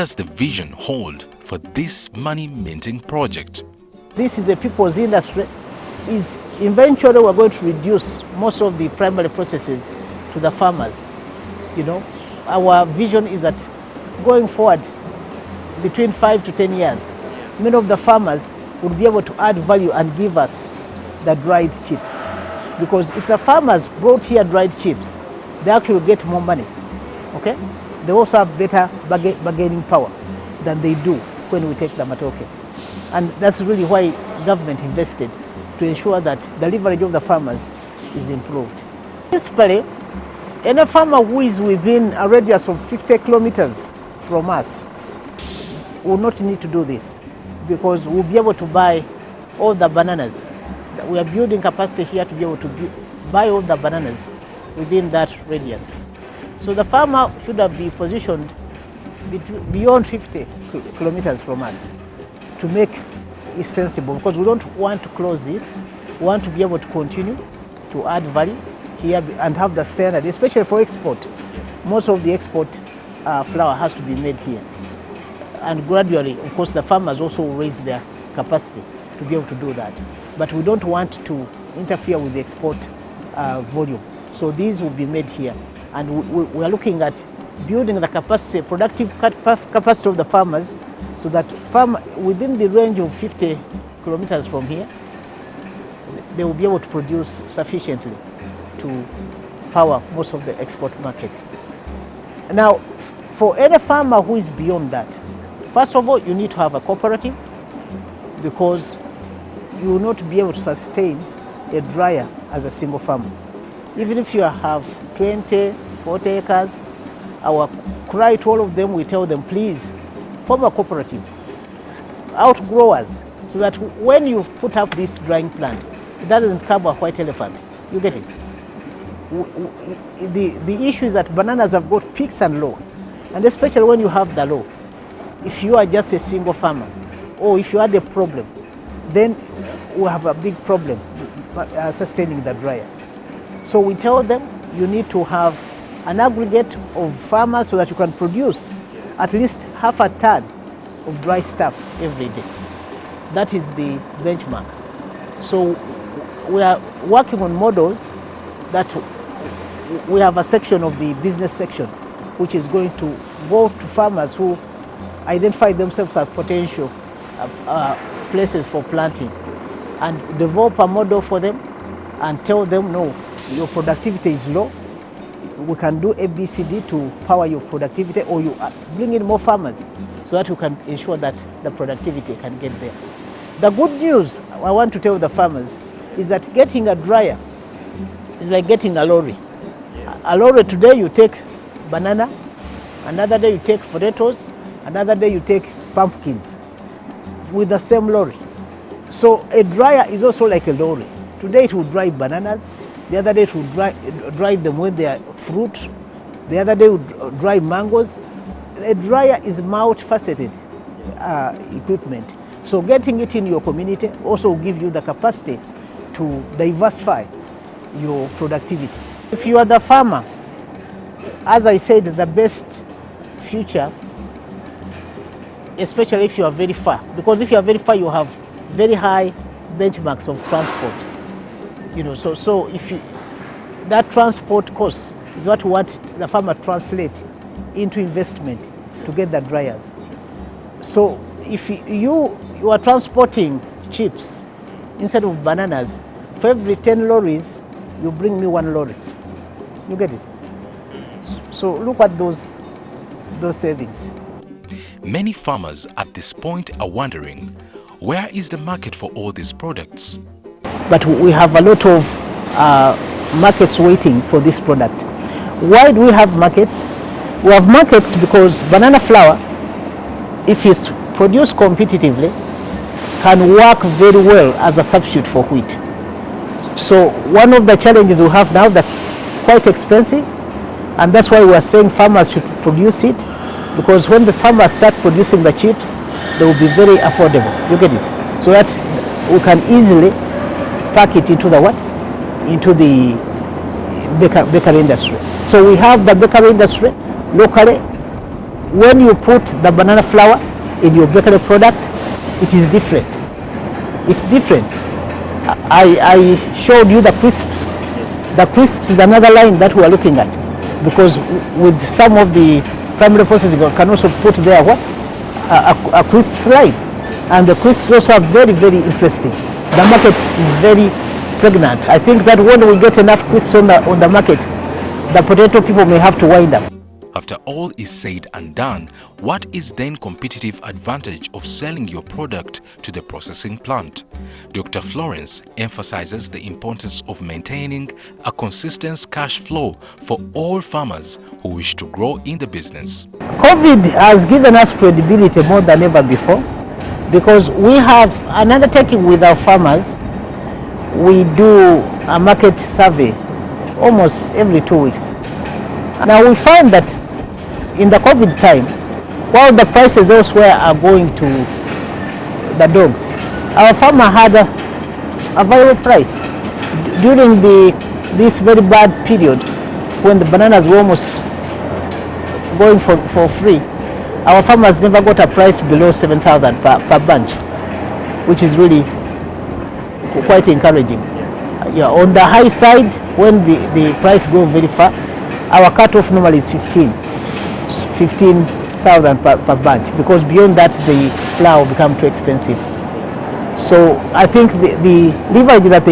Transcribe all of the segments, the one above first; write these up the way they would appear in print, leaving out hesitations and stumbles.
does the vision hold for this money-minting project? This is a people's industry. Is eventually we're going to reduce most of the primary processes to the farmers. You know, our vision is that going forward, between 5 to 10 years, many of the farmers would be able to add value and give us the dried chips. Because if the farmers brought here dried chips, they actually get more money. Okay? They also have better bargaining power than they do when we take the matoke. And that's really why government invested, to ensure that the leverage of the farmers is improved. Principally, any farmer who is within a radius of 50 kilometers from us will not need to do this, because we'll be able to buy all the bananas. We are building capacity here to be able to buy all the bananas within that radius. So the farmer should have been positioned beyond 50 kilometers from us to make it sensible, because we don't want to close this. We want to be able to continue to add value here and have the standard, especially for export. Most of the export flour has to be made here. And gradually, of course, the farmers also raise their capacity to be able to do that. But we don't want to interfere with the export volume. So these will be made here. And we are looking at building the capacity, productive capacity of the farmers, so that within the range of 50 kilometers from here, they will be able to produce sufficiently to power most of the export market. Now, for any farmer who is beyond that, first of all, you need to have a cooperative, because you will not be able to sustain a dryer as a single farmer. Even if you have 20, 40 acres, our cry to all of them, we tell them, please form a cooperative, outgrowers, so that when you put up this drying plant, it doesn't cover a white elephant. You get it? The issue is that bananas have got peaks and low, and especially when you have the low, if you are just a single farmer, or if you had a problem, then we have a big problem sustaining the dryer. So we tell them you need to have an aggregate of farmers so that you can produce at least half a ton of dry stuff every day. That is the benchmark. So we are working on models that we have a section of the business section which is going to go to farmers who identify themselves as potential places for planting, and develop a model for them and tell them, no, your productivity is low. We can do ABCD to power your productivity, or you bring in more farmers so that you can ensure that the productivity can get there. The good news I want to tell the farmers is that getting a dryer is like getting a lorry. A lorry today you take banana, another day you take potatoes, another day you take pumpkins with the same lorry. So a dryer is also like a lorry. Today it will dry bananas, the other day it will dry them when they are fruit, the other day it will dry mangoes. A dryer is multifaceted equipment. So getting it in your community also will give you the capacity to diversify your productivity. If you are the farmer, as I said, the best future, especially if you are very far, because if you are very far, you have very high benchmarks of transport. You know, so if that transport cost is what the farmer translate into investment to get the dryers. So if you are transporting chips instead of bananas, for every 10 lorries, you bring me 1 lorry. You get it? So look at those savings. Many farmers at this point are wondering, where is the market for all these products? But we have a lot of markets waiting for this product. Why do we have markets? We have markets because banana flour, if it's produced competitively, can work very well as a substitute for wheat. So one of the challenges we have now, that's quite expensive, and that's why we are saying farmers should produce it, because when the farmers start producing the chips, they will be very affordable. You get it? So that we can easily pack it into the what? Into the bakery industry. So we have the bakery industry locally when you put the banana flour in your bakery product, it is different. It's different. I showed you the crisps. The crisps is another line that we are looking at, because with some of the primary processing, you can also put there what a crisps line, and the crisps also are very, very interesting. The market is very pregnant. I think that when we get enough crisps on the market, the potato people may have to wind up. After all is said and done, what is then competitive advantage of selling your product to the processing plant? Dr. Florence emphasizes the importance of maintaining a consistent cash flow for all farmers who wish to grow in the business. COVID has given us credibility more than ever before, because we have an undertaking with our farmers. We do a market survey almost every 2 weeks. Now we find that in the COVID time, while the prices elsewhere are going to the dogs, our farmer had a viable price. During this very bad period, when the bananas were almost going for free, our farmers never got a price below 7,000 per bunch, which is really quite encouraging. Yeah, on the high side, when the price goes very far, our cutoff normally is 15,000 per bunch, because beyond that the flour become too expensive. So I think the leverage that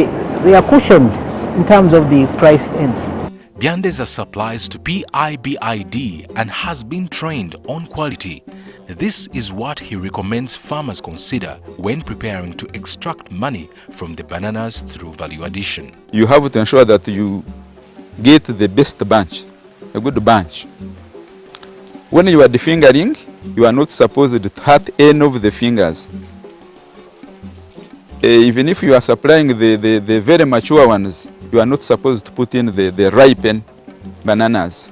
they are cushioned in terms of the price ends. Byandeza supplies to PIBID and has been trained on quality. This is what he recommends farmers consider when preparing to extract money from the bananas through value addition. You have to ensure that you get the best bunch, a good bunch. When you are defingering, you are not supposed to hurt any of the fingers. Even if you are supplying the very mature ones, you are not supposed to put in the ripened bananas.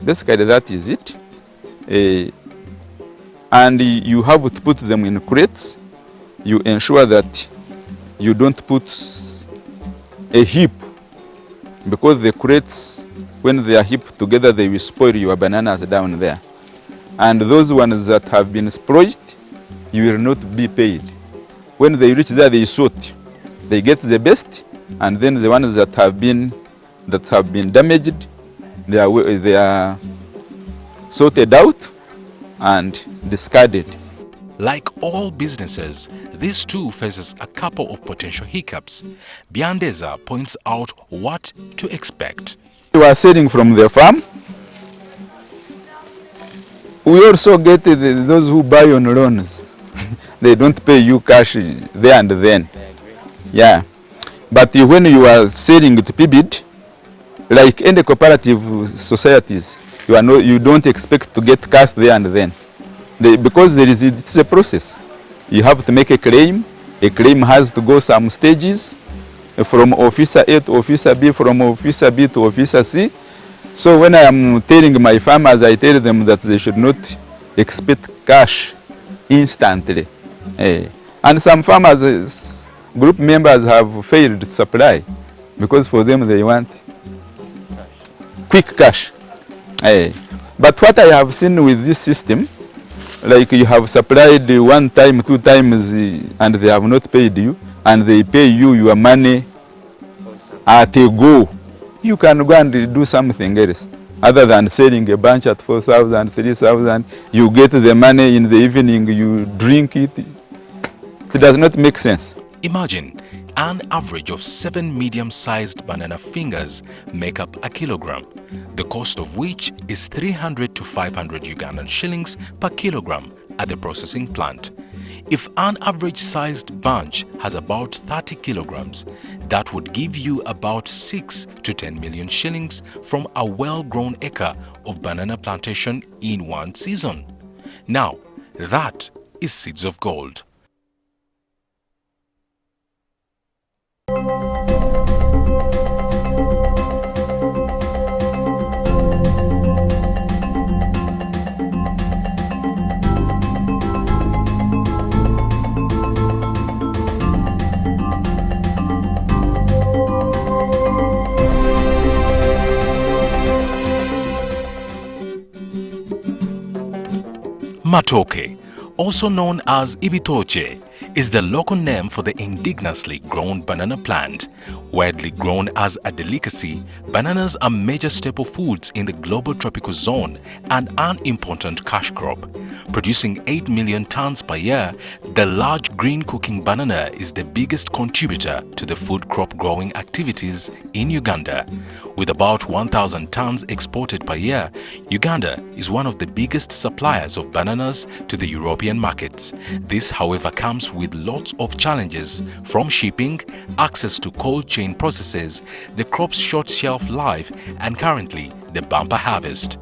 Basically, that is it. And you have to put them in crates. You ensure that you don't put a heap, because the crates, when they are heaped together, they will spoil your bananas down there. And those ones that have been spoiled, you will not be paid. When they reach there, they sort. They get the best, and then the ones that have been damaged, they are sorted out and discarded. Like all businesses, this too faces a couple of potential hiccups. Byandeza points out what to expect. You are selling from the farm. We also get those who buy on loans. They don't pay you cash there and then. Yeah. But when you are selling to PIBID, like any cooperative societies, you don't expect to get cash there and then. Because it's a process. You have to make a claim. A claim has to go some stages, from officer A to officer B, from officer B to officer C. So when I am telling my farmers, I tell them that they should not expect cash instantly. And some farmers, group members have failed to supply, because for them they want quick cash. But what I have seen with this system, like you have supplied 1 time, 2 times, and they have not paid you, and they pay you your money at a go, you can go and do something else. Other than selling a bunch at 4,000, 3,000, you get the money in the evening, you drink it. It does not make sense. Imagine an average of 7 medium-sized banana fingers make up a kilogram, the cost of which is 300 to 500 Ugandan shillings per kilogram at the processing plant. If an average-sized bunch has about 30 kilograms, that would give you about 6 to 10 million shillings from a well-grown acre of banana plantation in one season. Now, that is seeds of gold. Matoke, also known as ibitoche, is the local name for the indigenously grown banana plant. Widely grown as a delicacy, bananas are major staple foods in the global tropical zone and an important cash crop. Producing 8 million tons per year, the large green cooking banana is the biggest contributor to the food crop growing activities in Uganda. With about 1,000 tons exported per year, Uganda is one of the biggest suppliers of bananas to the European markets. This, however, comes with lots of challenges from shipping, access to cold chain processes, the crop's short shelf life, and currently the bumper harvest.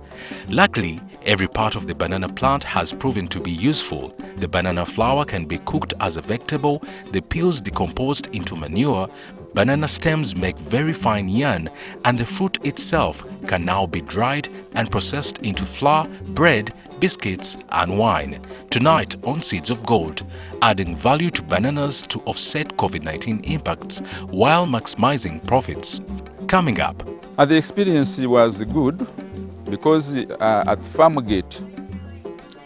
Luckily, every part of the banana plant has proven to be useful. The banana flour can be cooked as a vegetable, the peels decomposed into manure, banana stems make very fine yarn, and the fruit itself can now be dried and processed into flour, bread, biscuits and wine. Tonight on Seeds of Gold, adding value to bananas to offset COVID-19 impacts while maximizing profits. Coming up. The experience was good because at farm gate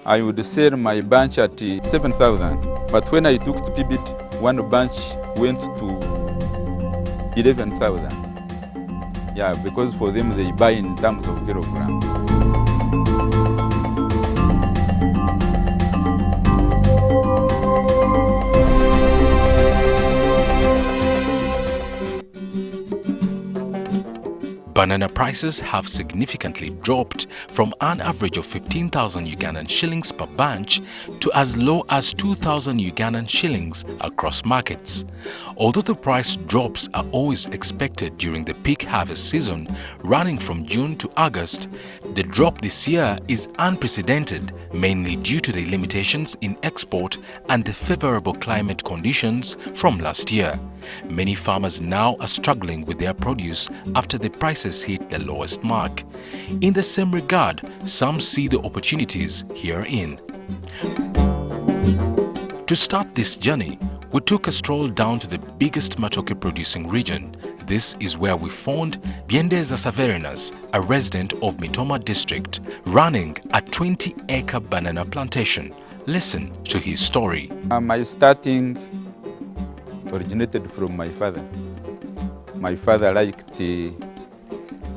I would sell my bunch at 7,000, but when I took to Tibet, one bunch went to 11,000. Yeah, because for them they buy in terms of kilograms. Banana prices have significantly dropped from an average of 15,000 Ugandan shillings per bunch to as low as 2,000 Ugandan shillings across markets. Although the price drops are always expected during the peak harvest season, running from June to August, the drop this year is unprecedented, mainly due to the limitations in export and the favorable climate conditions from last year. Many farmers now are struggling with their produce after the prices hit the lowest mark. In the same regard, some see the opportunities herein. To start this journey, we took a stroll down to the biggest matoke producing region. This is where we found Byendeza Saverinas, a resident of Mitoma district, running a 20-acre banana plantation. Listen to his story. My starting originated from my father. My father liked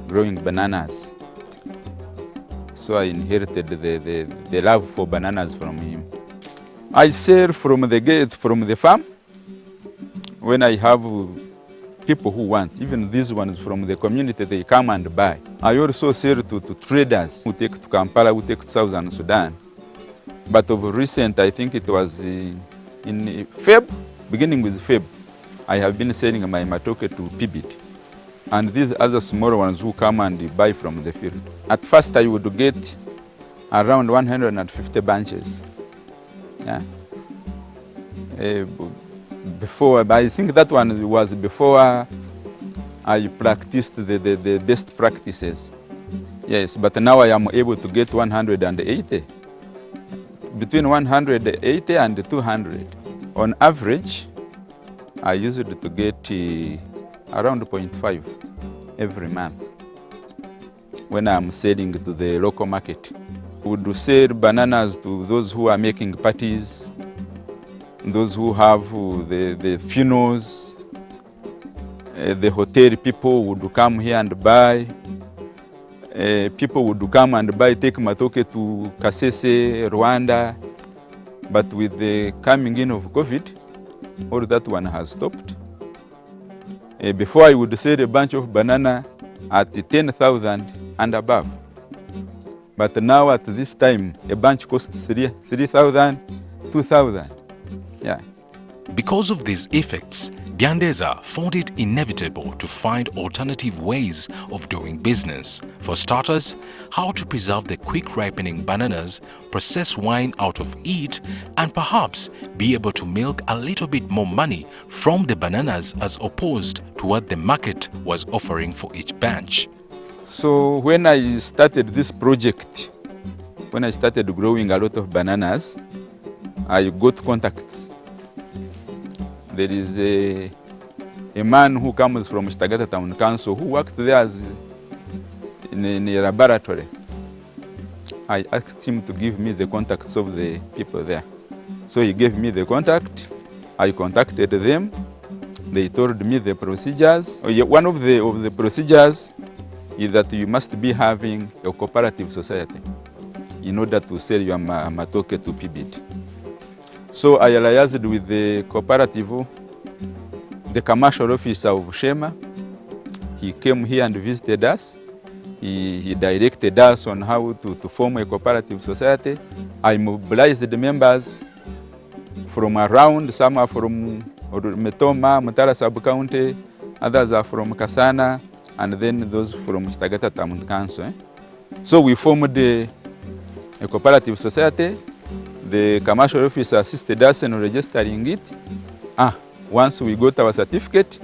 growing bananas, so I inherited the love for bananas from him. I sell from the gate, from the farm, when I have people who want, even these ones from the community, they come and buy. I also sell to traders who take to Kampala, who take to Southern Sudan. But of recent, I think it was in Feb, beginning with Feb, I have been selling my matoke to Pibit. And these other smaller ones who come and buy from the field. At first I would get around 150 bunches. Yeah. Before, I think that one was before I practiced the best practices. Yes, but now I am able to get 180. Between 180 and 200. On average, I used to get around 0.5 every month when I'm selling to the local market. We would sell bananas to those who are making parties, those who have the funerals, the hotel people would come here and buy. People would come and buy, take matoke to Kasese, Rwanda. But with the coming in of COVID, all that one has stopped. Before I would sell a bunch of banana at 10,000 and above. But now at this time, a bunch costs 3,000, 2,000. Yeah. Because of these effects, Byendeza found it inevitable to find alternative ways of doing business. For starters, how to preserve the quick ripening bananas, process wine out of it, and perhaps be able to milk a little bit more money from the bananas as opposed to what the market was offering for each bunch. So when I started this project, when I started growing a lot of bananas, I got contacts. There is a man who comes from Shtagata Town Council who worked there as in a laboratory. I asked him to give me the contacts of the people there. So he gave me the contact. I contacted them. They told me the procedures. One of the procedures is that you must be having a cooperative society in order to sell your matoke to PBD. So I liaised with the cooperative, the commercial officer of Shema. He came here and visited us. He directed us on how to form a cooperative society. I mobilized the members from around. Some are from Metoma, Mutara Sub-County, others are from Kasana, and then those from Chitagata Town Council. So we formed a cooperative society. The commercial officer assisted us in registering it. Once we got our certificate,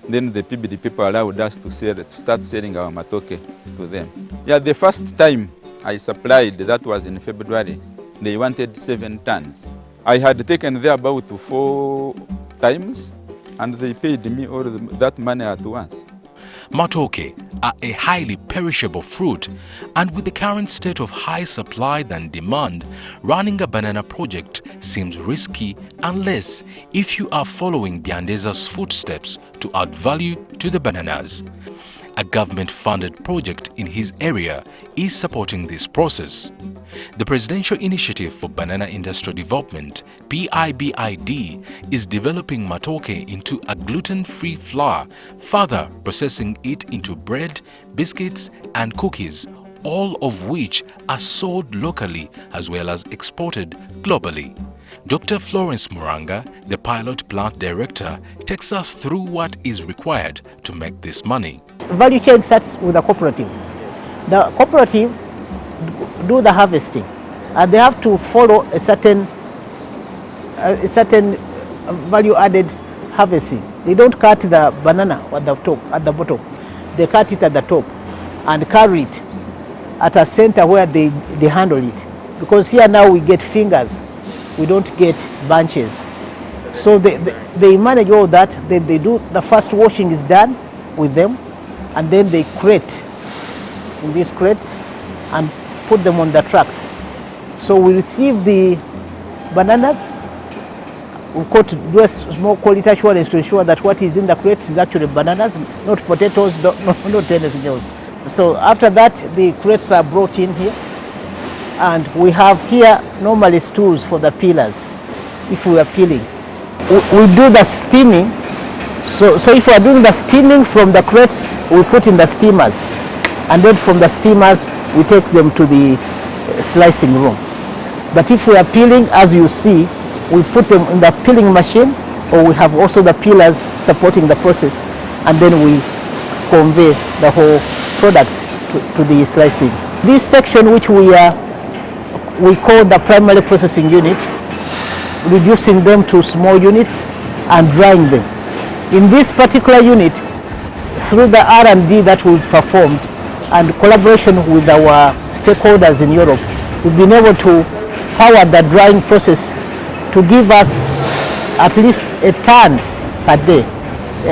then the PBD people allowed us to start selling our matoke to them. Yeah, the first time I supplied, that was in February, they wanted 7 tons. I had taken there about 4 times, and they paid me all that money at once. Matoke are a highly perishable fruit, and with the current state of high supply than demand, running a banana project seems risky unless if you are following Biandeza's footsteps to add value to the bananas. A government-funded project in his area is supporting this process. The Presidential Initiative for Banana Industrial Development, PIBID, is developing matoke into a gluten-free flour, further processing it into bread, biscuits and cookies, all of which are sold locally as well as exported globally. Dr. Florence Muranga, the pilot plant director, takes us through what is required to make this money. Value chain starts with a cooperative. The cooperative do the harvesting, and they have to follow a certain value-added harvesting. They don't cut the banana at the top, at the bottom. They cut it at the top and carry it at a center where they handle it. Because here now we get fingers, we don't get bunches. So they manage all that. Then they do the first washing is done with them, and then they crate in these crates and put them on the trucks. So we receive the bananas. We've got to do a small quality assurance to ensure that what is in the crates is actually bananas, not potatoes, not anything else. So after that, the crates are brought in here, and we have here normally stools for the peelers if we are peeling. We do the steaming. So if we are doing the steaming from the crates, we put in the steamers, and then from the steamers we take them to the slicing room. But if we are peeling, as you see, we put them in the peeling machine, or we have also the peelers supporting the process, and then we convey the whole product to the slicing. This section, which we call the primary processing unit, reducing them to small units and drying them. In this particular unit, through the R&D that we've performed and collaboration with our stakeholders in Europe, we've been able to power the drying process to give us at least a ton per day,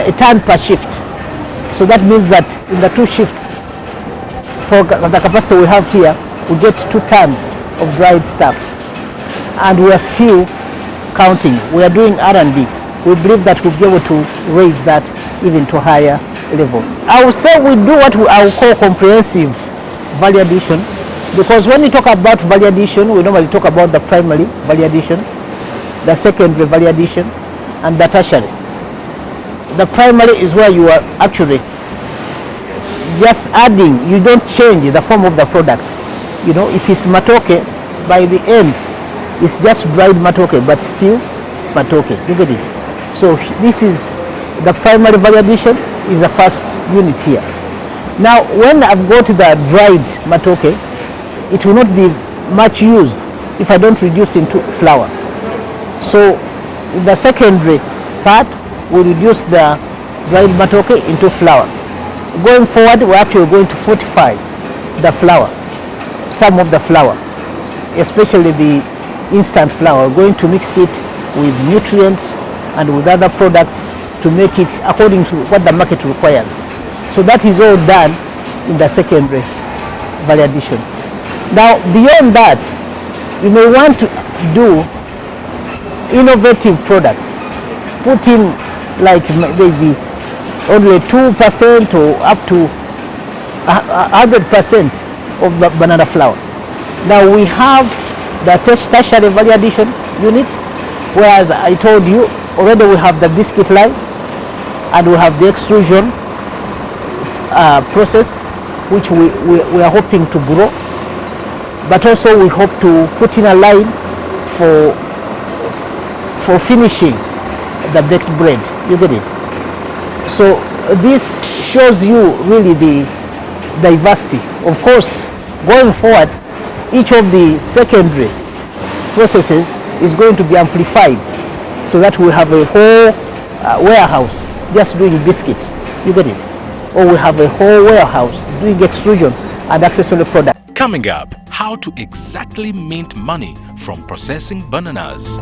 a ton per shift. So that means that in the 2 shifts, for the capacity we have here, we get 2 tons of dried stuff. And we are still counting. We are doing R&D. We believe that we'll be able to raise that even to higher level. I would say we do what I would call comprehensive value addition, because when we talk about value addition, we normally talk about the primary value addition, the secondary value addition, and the tertiary. The primary is where you are actually just adding, you don't change the form of the product. You know, if it's matoke, by the end, it's just dried matoke, but still matoke. You get it? So this is the primary value addition, is the first unit here. Now, when I've got the dried matoke, it will not be much use if I don't reduce into flour. So the secondary part will reduce the dried matoke into flour. Going forward, we're actually going to fortify the flour, some of the flour, especially the instant flour. We're going to mix it with nutrients and with other products to make it according to what the market requires. So that is all done in the secondary value addition. Now, beyond that, you may want to do innovative products. Put in like maybe only 2% or up to 100% of the banana flour. Now we have the tertiary value addition unit, whereas I told you already we have the biscuit line and we have the extrusion process, which we are hoping to grow, but also we hope to put in a line for finishing the baked bread. You get it? So this shows you really the diversity. Of course, going forward, each of the secondary processes is going to be amplified so that we have a whole warehouse just doing biscuits. You get it? Or we have a whole warehouse doing extrusion and accessory products. Coming up, how to exactly mint money from processing bananas.